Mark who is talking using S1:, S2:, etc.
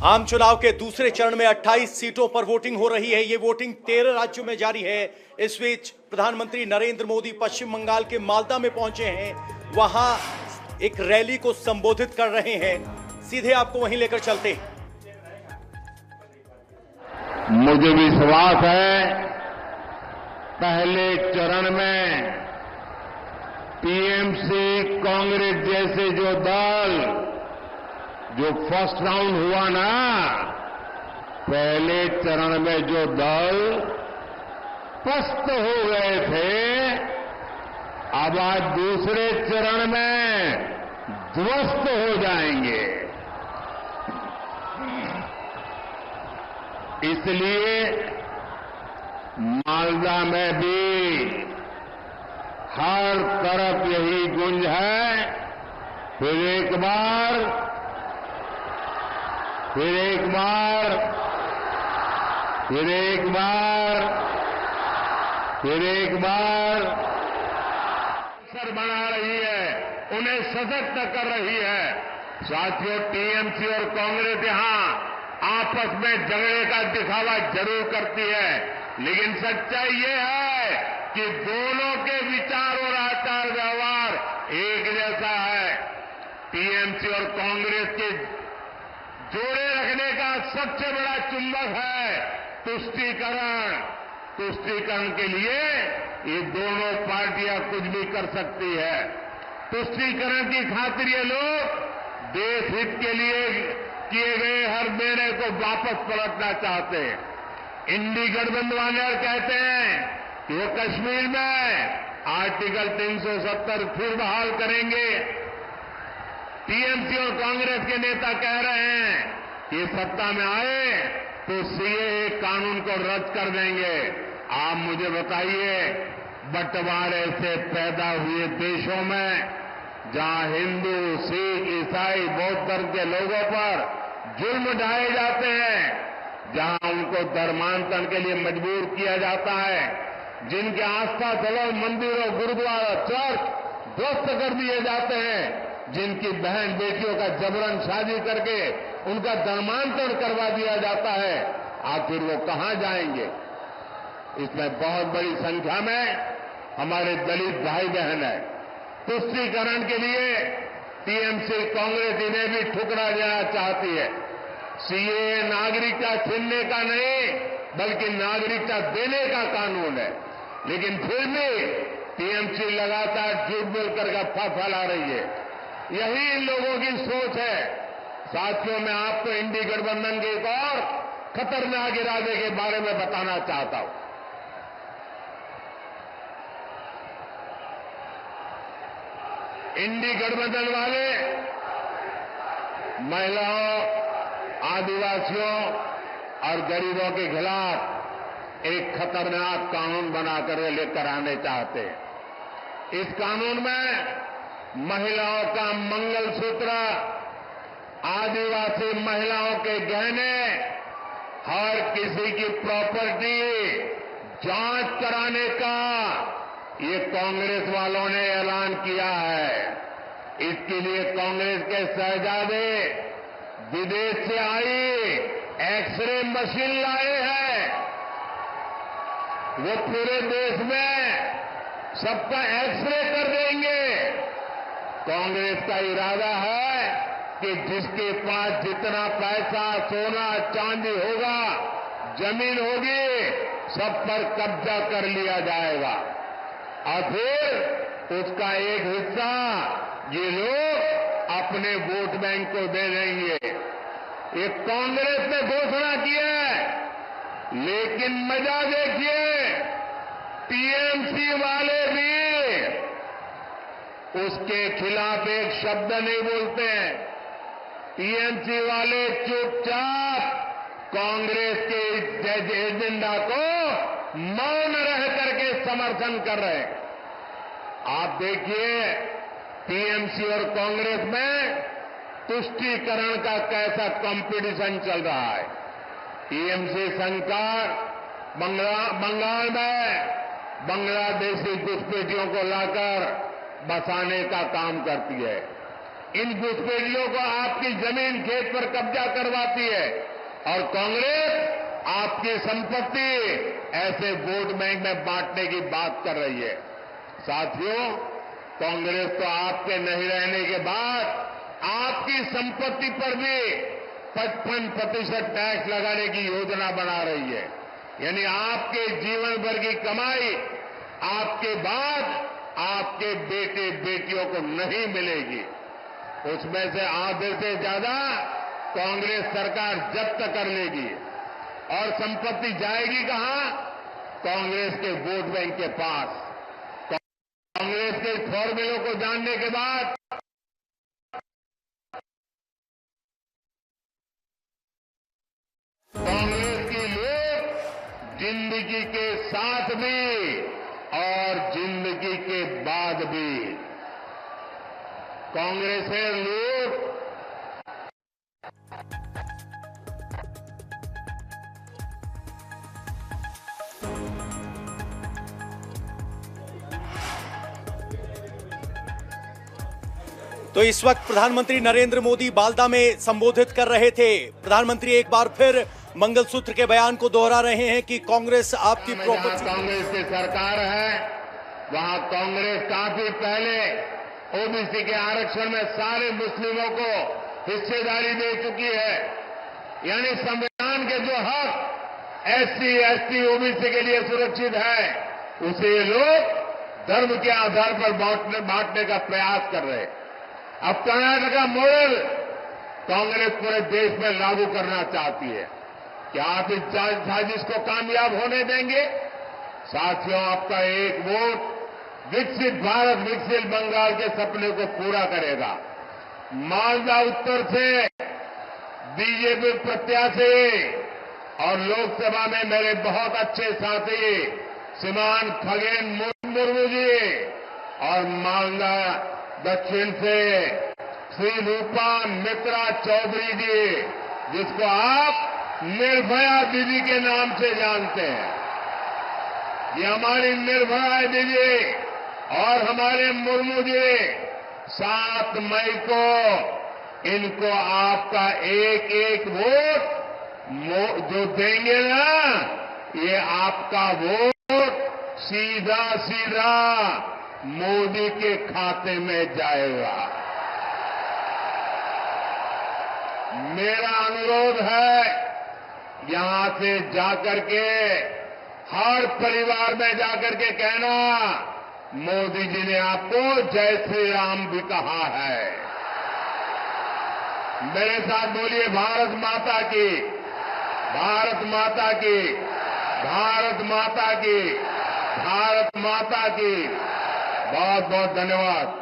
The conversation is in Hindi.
S1: आम चुनाव के दूसरे चरण में 28 सीटों पर वोटिंग हो रही है। ये वोटिंग 13 राज्यों में जारी है। इस बीच प्रधानमंत्री नरेंद्र मोदी पश्चिम बंगाल के मालदा में पहुंचे हैं। वहां एक रैली को संबोधित कर रहे हैं। सीधे आपको वहीं लेकर चलते हैं।
S2: मुझे विश्वास है पहले चरण में टीएमसी कांग्रेस जैसे जो दल जो फर्स्ट राउंड हुआ ना, पहले चरण में जो दल पस्त हो गए थे, अब आज दूसरे चरण में ध्वस्त हो जाएंगे। इसलिए मालदा में भी हर तरफ यही गुंज है। फिर एक बार अवसर बना रही है, उन्हें सशक्त कर रही है। साथियों, टीएमसी और कांग्रेस यहां आपस में झगड़े का दिखावा जरूर करती है, लेकिन सच्चाई ये है कि दोनों के विचार और आचार व्यवहार एक जैसा है। टीएमसी और कांग्रेस के जोड़े रखने का सबसे बड़ा चुंबक है तुष्टीकरण। तुष्टीकरण के लिए ये दोनों पार्टियां कुछ भी कर सकती है। तुष्टीकरण की खातिर ये लोग देश हित के लिए किए गए हर निर्णय को वापस पलटना चाहते हैं। इंडी गठबंधन वाले कहते हैं कि वो कश्मीर में आर्टिकल 370 फिर बहाल करेंगे। टीएमसी और कांग्रेस के नेता कह रहे हैं कि सत्ता में आए तो सीएए कानून को रद्द कर देंगे। आप मुझे बताइए, बंटवारे से पैदा हुए देशों में जहां हिंदू, सिख, ईसाई, बौद्ध धर्म के लोगों पर जुल्म ढाए जाते हैं, जहां उनको धर्मांतरण के लिए मजबूर किया जाता है, जिनके आस्था स्थलों, मंदिरों, गुरुद्वारा, चर्च ध्वस्त कर दिए जाते हैं, जिनकी बहन बेटियों का जबरन शादी करके उनका धर्मांतरण करवा दिया जाता है, आखिर वो कहां जाएंगे? इसमें बहुत बड़ी संख्या में हमारे दलित भाई बहन है। तुष्टीकरण के लिए टीएमसी कांग्रेस इन्हें भी ठुकरा देना चाहती है। सीएए नागरिकता छीनने का नहीं, बल्कि नागरिकता देने का कानून है, लेकिन फिर भी टीएमसी लगातार झूठ बोलकर गप्पा फैला रही है। यही इन लोगों की सोच है। साथियों, मैं आपको इंडी गठबंधन के एक और खतरनाक इरादे के बारे में बताना चाहता हूं। इंडी गठबंधन वाले महिलाओं, आदिवासियों और गरीबों के खिलाफ एक खतरनाक कानून बनाकर लेकर आने चाहते हैं। इस कानून में महिलाओं का मंगलसूत्र, आदिवासी महिलाओं के गहने, हर किसी की प्रॉपर्टी जांच कराने का ये कांग्रेस वालों ने ऐलान किया है। इसके लिए कांग्रेस के शहजादे विदेश से आई एक्सरे मशीन लाए हैं। वो पूरे देश में सबका एक्सरे कर देंगे। कांग्रेस का इरादा है कि जिसके पास जितना पैसा, सोना, चांदी होगा, जमीन होगी, सब पर कब्जा कर लिया जाएगा और फिर उसका एक हिस्सा ये लोग अपने वोट बैंक को दे देंगे। ये कांग्रेस ने घोषणा की है, लेकिन मजा देखिए, टीएमसी वाले भी उसके खिलाफ एक शब्द नहीं बोलते हैं। टीएमसी वाले चुपचाप कांग्रेस के एजेंडा को मौन रह करके समर्थन कर रहे हैं। आप देखिए, टीएमसी और कांग्रेस में तुष्टीकरण का कैसा कंपटीशन चल रहा है। टीएमसी सरकार बंगाल में बांग्लादेशी घुसपैठियों को लाकर बसाने का काम करती है। इन घुसपैठियों को आपकी जमीन खेत पर कब्जा करवाती है और कांग्रेस आपकी संपत्ति ऐसे वोट बैंक में बांटने की बात कर रही है। साथियों, कांग्रेस तो आपके नहीं रहने के बाद आपकी संपत्ति पर भी 55% टैक्स लगाने की योजना बना रही है। यानी आपके जीवन भर की कमाई आपके बाद आपके बेटे बेटियों को नहीं मिलेगी। उसमें से आधे से ज्यादा कांग्रेस सरकार जब्त कर लेगी और संपत्ति जाएगी कहां? कांग्रेस के वोट बैंक के पास। कांग्रेस के फॉर्मूलों को जानने के बाद कांग्रेस के लोग जिंदगी के साथ भी और जिंदगी के बाद भी कांग्रेस के लोग
S1: तो इस वक्त प्रधानमंत्री नरेंद्र मोदी बालदा में संबोधित कर रहे थे। प्रधानमंत्री एक बार फिर मंगलसूत्र के बयान को दोहरा रहे हैं कि कांग्रेस आपकी प्रॉपर्टी।
S2: कांग्रेस की सरकार है वहां कांग्रेस काफी पहले ओबीसी के आरक्षण में सारे मुस्लिमों को हिस्सेदारी दे चुकी है। यानी संविधान के जो हक एससी, एसटी, ओबीसी के लिए सुरक्षित है उसे ये लोग धर्म के आधार पर बांटने का प्रयास कर रहे हैं। अब कर्नाटक का मॉडल कांग्रेस पूरे देश में लागू करना चाहती है। क्या आप इस साजिश को कामयाब होने देंगे? साथियों, आपका एक वोट विकसित भारत, विकसित बंगाल के सपने को पूरा करेगा। मालदा उत्तर से बीजेपी प्रत्याशी और लोकसभा में मेरे बहुत अच्छे साथी श्रीमान खगेन मुर्मू जी और मालदा दक्षिण से श्री रूपा मित्रा चौधरी जी, जिसको आप निर्भया दीदी के नाम से जानते हैं। ये हमारी निर्भया दीदी और हमारे मुर्मू जी 7 मई को इनको आपका एक एक वोट जो देंगे ना, ये आपका वोट सीधा सीधा मोदी के खाते में जाएगा। मेरा अनुरोध है यहां से जाकर के हर परिवार में जाकर के कहना, मोदी जी ने आपको जय श्री राम भी कहा है। मेरे साथ बोलिए भारत माता की, भारत माता की, भारत माता की, भारत माता की। बहुत बहुत धन्यवाद।